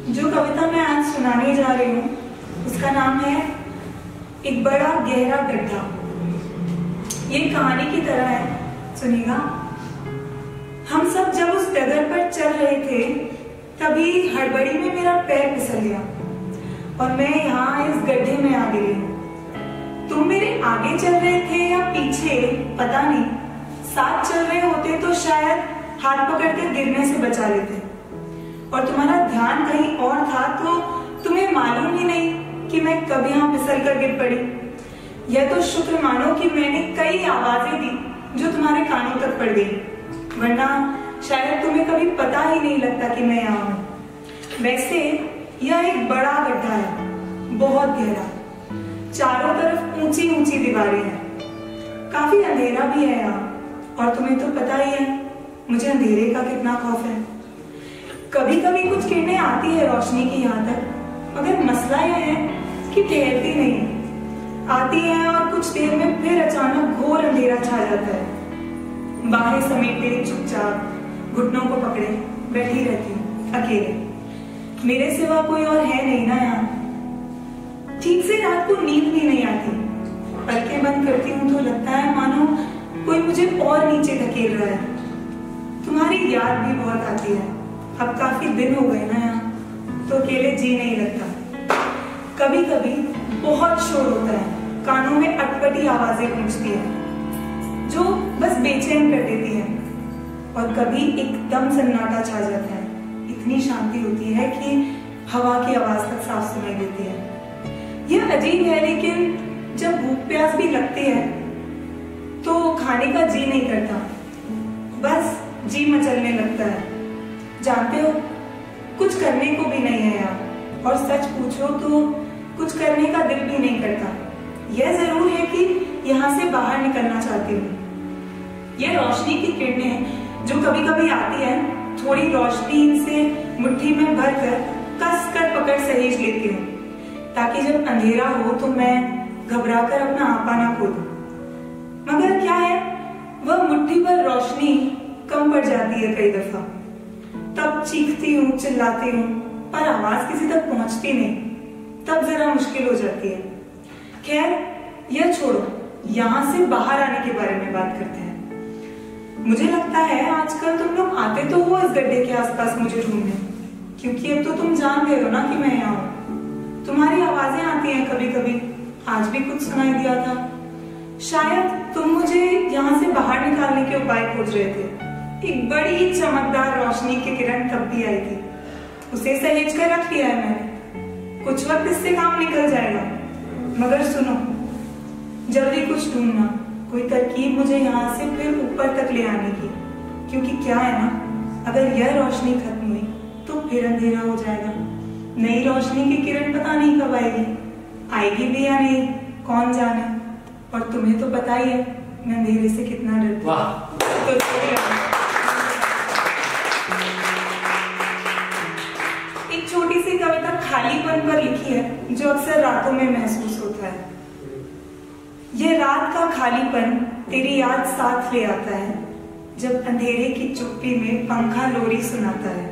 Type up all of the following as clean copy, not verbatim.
जो कविता मैं आज सुनाने जा रही हूँ उसका नाम है एक बड़ा गहरा गड्ढा। ये कहानी की तरह है, सुनिएगा। हम सब जब उस डगर पर चल रहे थे तभी हड़बड़ी में मेरा पैर फिसल गया और मैं यहाँ इस गड्ढे में आ गिरी। तुम मेरे आगे चल रहे थे या पीछे पता नहीं, साथ चल रहे होते तो शायद हाथ पकड़ के गिरने से बचा लेते, और तुम्हारा ध्यान कहीं और था तो तुम्हें मालूम ही नहीं कि मैं कब यहाँ फिसल कर गिर पड़ी। यह तो शुक्र मानो कि मैंने कई आवाजें दी जो तुम्हारे कानों तक पड़ गई, वरना शायद तुम्हें कभी पता ही नहीं लगता कि मैं यहाँ हूँ। वैसे यह एक बड़ा गड्ढा है, बहुत गहरा, चारों तरफ ऊंची ऊंची दीवारें हैं, काफी अंधेरा भी है यहाँ, और तुम्हें तो पता ही है मुझे अंधेरे का कितना खौफ है। कभी कभी कुछ किरणें आती है रोशनी की यहाँ तक, मगर मसला यह है कि ठहरती नहीं है। आती है और कुछ देर में फिर अचानक घोर अंधेरा छा जाता है। बाहें समेटे चुपचाप घुटनों को पकड़े बैठी रहती हूँ अकेले, मेरे सिवा कोई और है नहीं ना यहाँ। ठीक से रात को नींद भी नहीं आती, पलकें बंद करती हूँ तो लगता है मानो कोई मुझे और नीचे धकेल रहा है। तुम्हारी याद भी बहुत आती है, अब काफी दिन हो गए ना यहाँ, तो अकेले जी नहीं लगता। कभी कभी बहुत शोर होता है, कानों में अटपटी आवाजें गूंजती है जो बस बेचैन कर देती है, और कभी एकदम सन्नाटा छा जाता है। इतनी शांति होती है कि हवा की आवाज तक साफ सुनाई देती है। यह अजीब है, लेकिन जब भूख प्यास भी लगती है तो खाने का जी नहीं करता, बस जी मचलने लगता है। जानते हो, कुछ करने को भी नहीं है यहाँ, और सच पूछो तो कुछ करने का दिल भी नहीं करता। यह जरूर है कि यहाँ से बाहर निकलना चाहती हूँ। यह रोशनी की किरणें जो कभी कभी आती है, थोड़ी रोशनी इनसे मुट्ठी में भरकर कस कर पकड़ सहेज लेती हूँ, ताकि जब अंधेरा हो तो मैं घबराकर अपना आपा ना खो दूं। मगर क्या है, वह मुट्ठी पर रोशनी कम पड़ जाती है कई दफा। तब चीखती हूँ, चिल्लाती हूँ, पर आवाज किसी तक पहुंचती नहीं। तब जरा मुश्किल हो जाती है। खैर, यह छोड़ो, यहाँ से बाहर आने के बारे में बात करते हैं। मुझे लगता है आजकल तुम लोग आते तो हो इस गड्ढे के आसपास मुझे ढूंढने, क्योंकि अब तो तुम जान गए हो ना कि मैं यहाँ हूँ। तुम्हारी आवाजें आती हैं कभी कभी, आज भी कुछ सुनाई दिया था। शायद तुम मुझे यहाँ से बाहर निकालने के उपाय खोज रहे थे। एक बड़ी चमकदार रोशनी की किरण तब भी आई थी, उसे सहेज कर रख लिया है मैंने। कुछ वक्त इससे काम निकल जाएगा, मगर सुनो, जल्दी कुछ ढूंढना, कोई तरकीब मुझे यहाँ से फिर ऊपर तक ले आने की, क्योंकि क्या है ना, अगर यह रोशनी खत्म हुई तो फिर अंधेरा हो जाएगा। नई रोशनी की किरण पता नहीं कब आएगी भी या नहीं, कौन जाने। और तुम्हें तो पता ही है मैं अंधेरे से कितना डरती हूँ। तो एक छोटी सी कविता खालीपन पर लिखी है जो अक्सर रातों में महसूस होता है। यह रात का खालीपन तेरी याद साथ ले आता है, जब अंधेरे की चुप्पी में पंखा लोरी सुनाता है।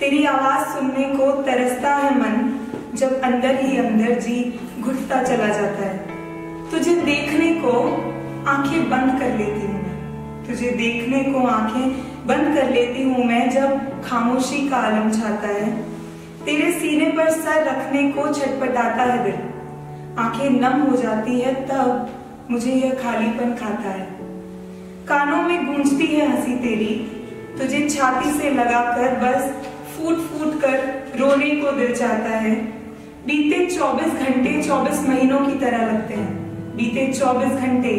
तेरी आवाज सुनने को तरसता है मन, जब अंदर ही अंदर जी घुटता चला जाता है। तुझे देखने को आंखें बंद कर लेती हूँ मैं, तुझे देखने को आंखें बंद कर लेती हूँ मैं, जब खामोशी का आलम छाता है। तेरे सीने पर सर रखने को छटपटाता है दिल, आंखें नम हो जाती है तब मुझे यह खालीपन खाता है। कानों में गूंजती है हंसी तेरी, तुझे छाती से लगाकर बस फूट फूट कर रोने को दिल चाहता है। बीते 24 घंटे 24 महीनों की तरह लगते हैं, बीते 24 घंटे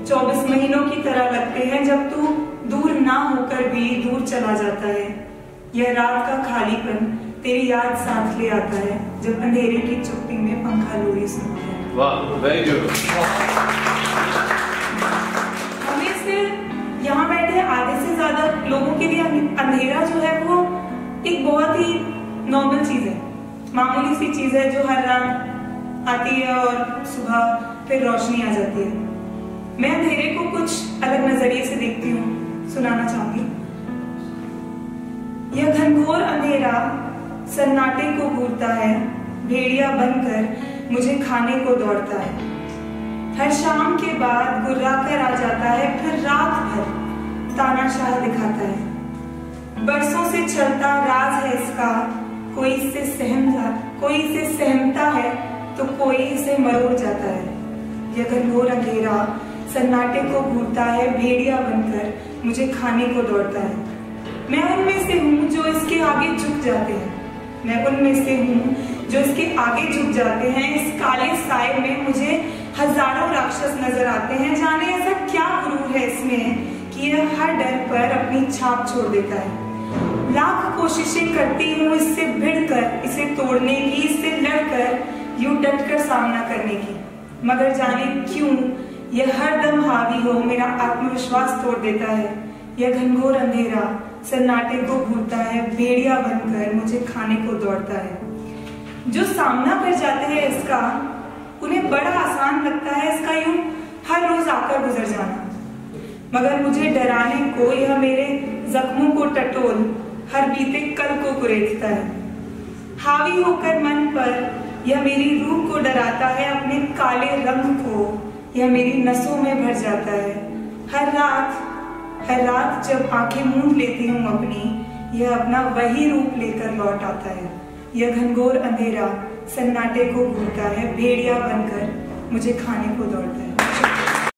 24 महीनों की तरह लगते हैं, जब तू दूर ना होकर भी दूर चला जाता है। यह रात का खालीपन तेरी याद साथ ले आता है, जब अंधेरे की चुप्पी में पंखा लोरी सुनता है। वाह, वेरी गुड। हमें से यहाँ बैठे आधे से ज्यादा लोगों के लिए अंधेरा जो है वो एक बहुत ही नॉर्मल चीज है, मामूली सी चीज है जो हर रात आती है और सुबह फिर रोशनी आ जाती है। मैं अंधेरे को कुछ अलग नजरिए से देखती हूँ, सुनाना चाहूंगी। यह घनघोर अंधेरा सन्नाटे को घूरता है, भेड़िया बनकर मुझे खाने को दौड़ता है। हर शाम के बाद गुर्राकर आ जाता है, फिर रात भर तानाशाह दिखाता है। बरसों से चलता राज है इसका, कोई इसे सहमता है तो कोई इसे मरोड़ जाता है। यह घनघोर अंधेरा सन्नाटे को घूरता है, भेड़िया बनकर मुझे खाने को दौड़ता है। मैं उनमें से हूँ जो इसके आगे झुक जाते हैं, मैं उनमें से हूँ जो इसके आगे झुक जाते हैं। इस काले साए में मुझे हजारों राक्षस नजर आते हैं। जाने ऐसा क्या गुरूर है इसमें कि यह हर डर पर अपनी छाप छोड़ देता है। लाख कोशिशें करती हूँ इससे भिड़कर, इसे तोड़ने की, इससे लड़कर, यूं डटकर सामना करने की, मगर जाने क्यों यह हर दम हावी हो मेरा आत्मविश्वास तोड़ देता है। यह घनघोर अंधेरा सन्नाटे को घूरता है, भेड़िया बनकर मुझे खाने को दौड़ता है। जो सामना कर जाते हैं इसका, उन्हें बड़ा आसान लगता है इसका यूं हर रोज आकर गुजर जाना, मगर मुझे डराने को यह मेरे जख्मों को टटोल हर बीते कल को कुरेदता है। हावी होकर मन पर यह मेरी रूह को डराता है, अपने काले रंग को यह मेरी नसों में भर जाता है। हर रात जब आंखें मूंद लेती हूँ अपनी, यह अपना वही रूप लेकर लौट आता है। यह घनघोर अंधेरा सन्नाटे को घूरता है, भेड़िया बनकर मुझे खाने को दौड़ता है।